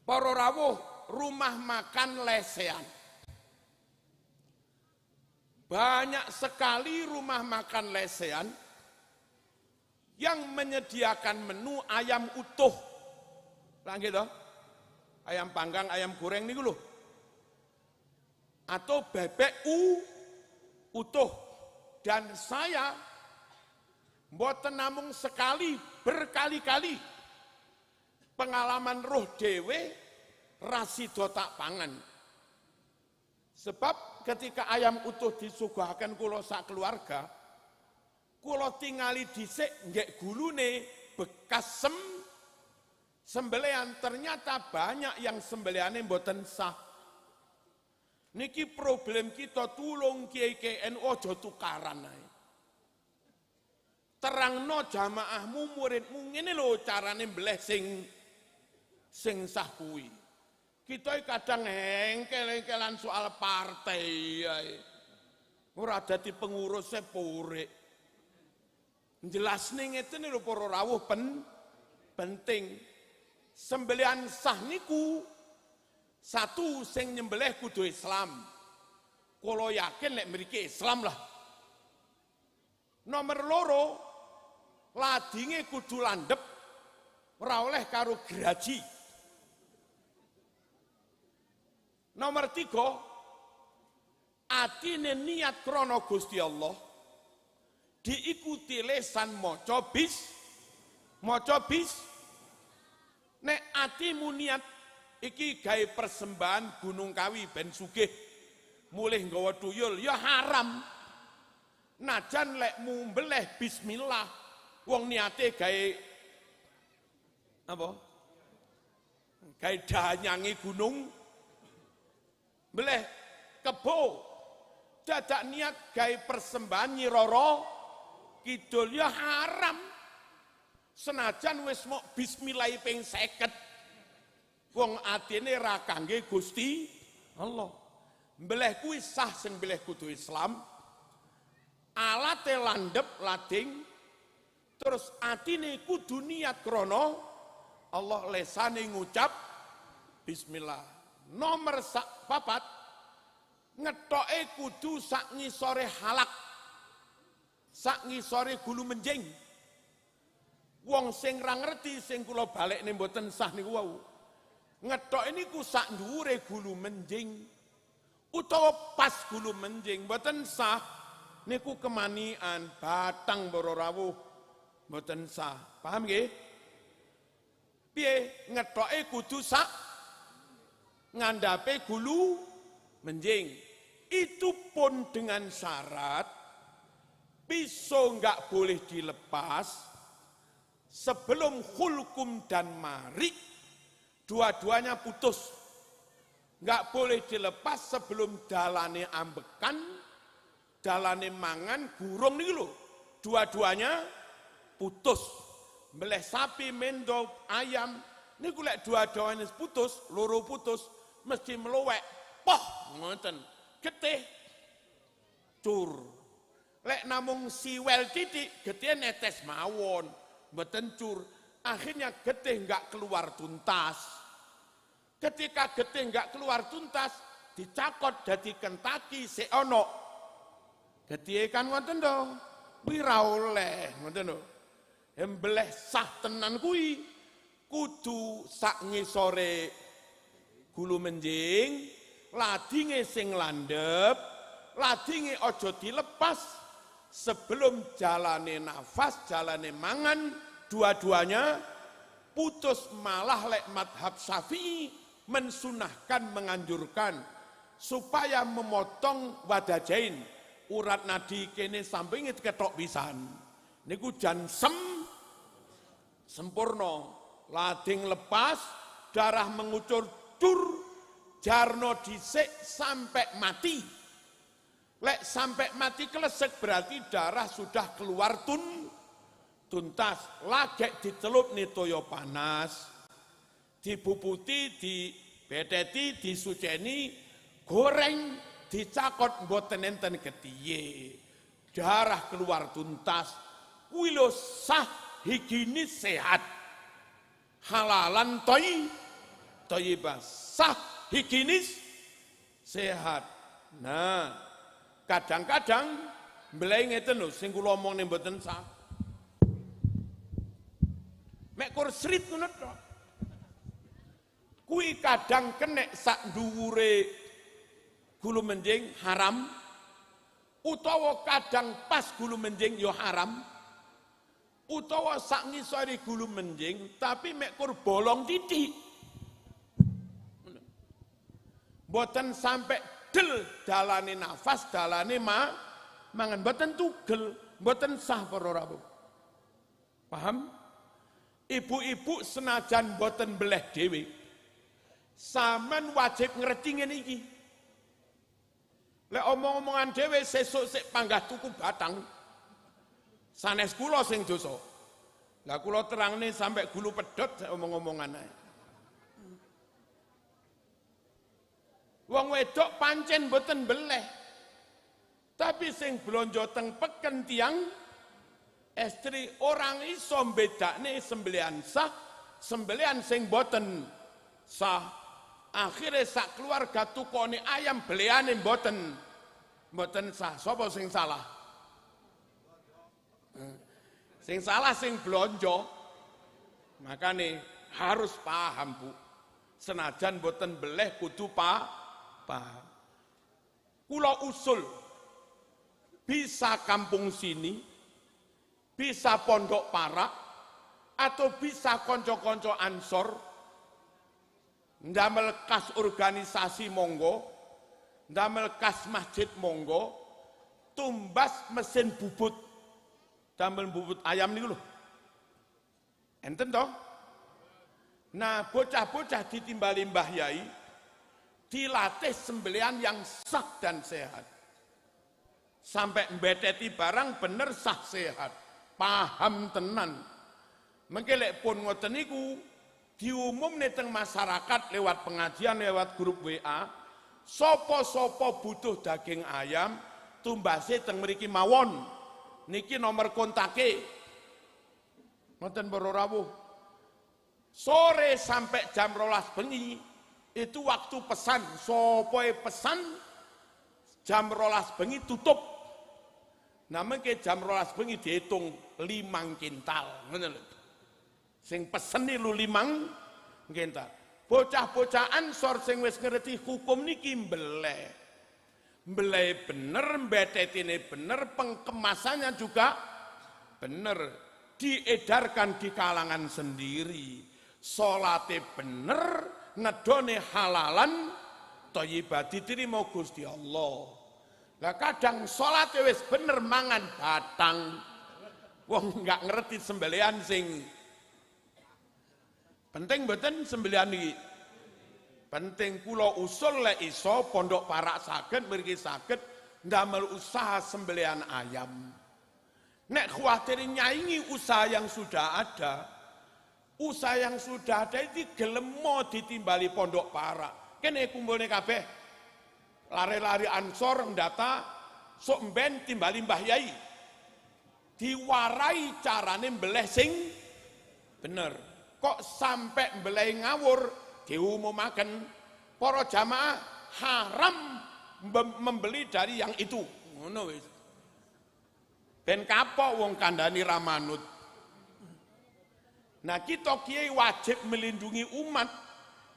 Para rawuh, rumah makan lesehan. Banyak sekali rumah makan lesehan yang menyediakan menu ayam utuh. Lah gitu. Ayam panggang, ayam goreng niku lho. Atau bebek utuh. Dan saya mboten namung sekali, berkali-kali pengalaman roh dewe rasido tak pangan. Sebab ketika ayam utuh disuguhaken kula sak keluarga, kula tingali dhisik nggih gulune bekas sembelihan, ternyata banyak yang sembelihane mboten sah. Niki problem kita, tulung kiai-kiai NU aja tukaran ae. Terangno jamaahmu, muridmu, ngene lho carane mbleh sing sah kuwi. Kita kadang hengkel-hengkelan soal partai ae. Ora dadi pengurusnya purik. Jelasne ngeten lho para rawuh penting. Sembelihan sah niku satu sing nyembelih kudu Islam. Kula yakin nek mriki Islam lah. Nomor loro, ladinge kudu landhep, ora oleh karo geraji. Nomor tiga, atine niat krana Gusti Allah, diikuti lesan maca bis. Nek atimu niat iki gawe persembahan Gunung Kawi ben sugih, mulih nggawa tuyul ya haram. Najan lekmu mbeleh bismillah, wong niate gawe apa? Gawe danyangi gunung, mbeleh kebo, dadak niat gawe persembahan Nyi Roro Kidul ya haram. Senajan wis mok bismillah ping 50. Wong atine ra kangge Gusti Allah. Mbeleh kuwi sah sing mbeleh kudu Islam. Alate landhep lading, terus atine kudu niat krana Allah, lesane ngucap bismillah. Nomor 4, ngetoke kudu sak ngisore halak, sak ngisore gulu menjing. Wong sing ra ngerti sing kula balekne mboten sah niku wau. Ngethok niku sak dhuwure gulu menjing utawa pas gulu menjing mboten sah, niku kemanian batang para rawuh mboten sah. Paham nggih? Piye ngethoke kudu sak ngandhape gulu menjing. Itu pun dengan syarat pisau enggak boleh dilepas sebelum hulkum dan marik, dua-duanya putus. Enggak boleh dilepas sebelum dalane ambekan, dalane mangan, gurung nih lho. Dua-duanya putus. Meleh sapi, mendo, ayam, niku lek dua-duanya putus, loro putus, mesti melowek. Poh, ngoten. Getih cur. Lek namung siwel titik, getih netes mawon, mboten cur. Akhirnya getih enggak keluar tuntas. Ketika getih enggak keluar tuntas, dicakot dadi kentaki seono. Getih kan ngoten to, kuwi ra oleh, ngoten lho. Embeleh sah tenan kuwi kudu sak ngisore gulu menjing, ladinge sing landhep, ladinge aja dilepas sebelum jalane nafas, jalane mangan, dua-duanya putus. Malah lek madhab Syafi'i mensunahkan, menganjurkan supaya memotong wadajain, urat nadi kene samping itu ketok pisan. Niku jan sempurna, lading lepas, darah mengucur cur, jarno dhisik sampai mati. Lek sampai mati kelesek berarti darah sudah keluar tuntas. Lagek dicelup nih toyo panas, dibubuti, dibeteti, disuceni, goreng, dicakot mboten enten ketiye. Darah keluar tuntas, kuwi lho sah, higienis, sehat. Halalan thayyibah, sah, higienis, sehat. Nah, kadang-kadang mbelai ngeten lho sing kula omong mboten sah. Mek kur srit ngono tok. Kuwi kadang kenek sak dhuwure gulu menjing haram, utawa kadang pas gulu menjing yo haram, utawa sak ngisori gulu menjing tapi mek kur bolong titik. Mboten sampai del dalane nafas, dalane mangan, mboten tugel, mboten sah para rawuh. Paham? Ibu-ibu senajan mboten beleh dhewe, sampean wajib ngerti ngene iki. Lek omong-omongan dhewe sesuk sik panggah tuku batang. Sanes kula sing dosa. Lah kula terangne sampai gulu pedhot omong-omongan ae. Wong wedok pancen mboten beleh. Tapi sing blonjo teng peken tiang istri orang iso mbedakne sembelian sah, sembelian sing boten sah. Akhirnya sak keluarga tukone ayam beliane boten sah. Sapa sing salah? Sing salah sing blonjo. Makane harus paham, Bu. Senajan boten beleh kudu paham. Kula usul bisa kampung sini, bisa pondok parak, atau bisa konco-konco ansor, ndamel kas organisasi monggo, ndamel kas masjid monggo, tumbas mesin bubut, damel bubut ayam niku lho. Enten toh? Nah, bocah-bocah ditimbali Mbah Yai, dilatih sembelian yang sah dan sehat. Sampai mbeteti barang bener sah sehat. Paham tenan. Mengkelek pun ngoten niku diumumne teng masyarakat lewat pengajian, lewat grup WA, sopo-sopo butuh daging ayam tumbase teng mriki mawon. Niki nomor kontake. Ngoten para rawuh. Sore sampai jam 12 bengi itu waktu pesan. Sopoe pesan jam 12 bengi tutup. Nah mengke jam 12 bengi dihitung 5 kintal. Ngoten lho. Sing pesen niku 5 kintal. Bocah-bocah ansor sing wis ngerti hukum niki mbeleh. Mbeleh bener, mbetetine bener, pengkemasannya juga bener. Diedarkan di kalangan sendiri. Salate bener, ngedone halalan, thayyibah diterima Gusti Allah. Lah kadang salate wis bener mangan batang. Wong enggak ngerti sembelian sing penting mboten sembelian iki. Penting kula usul lek iso pondok parak saged mriki saged ndamel usaha sembelian ayam. Nek khawatir nyaingi usaha yang sudah ada, usaha yang sudah ada itu gelemo ditimbali pondok parak. Kene kumpulne kabeh lari-lari ansor ndata sok mben timbali Mbah Yai. Diwarai carane mbeleh sing bener. Kok sampai mbeleh ngawur diumumaken para jamaah haram membeli dari yang itu. Ngono wis. Ben kapok wong kandhani ra manut. Nah kita kiai wajib melindungi umat,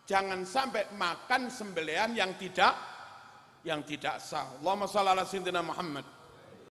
jangan sampai makan sembelihan yang tidak sah. Allahumma shalli ala sayyidina Muhammad.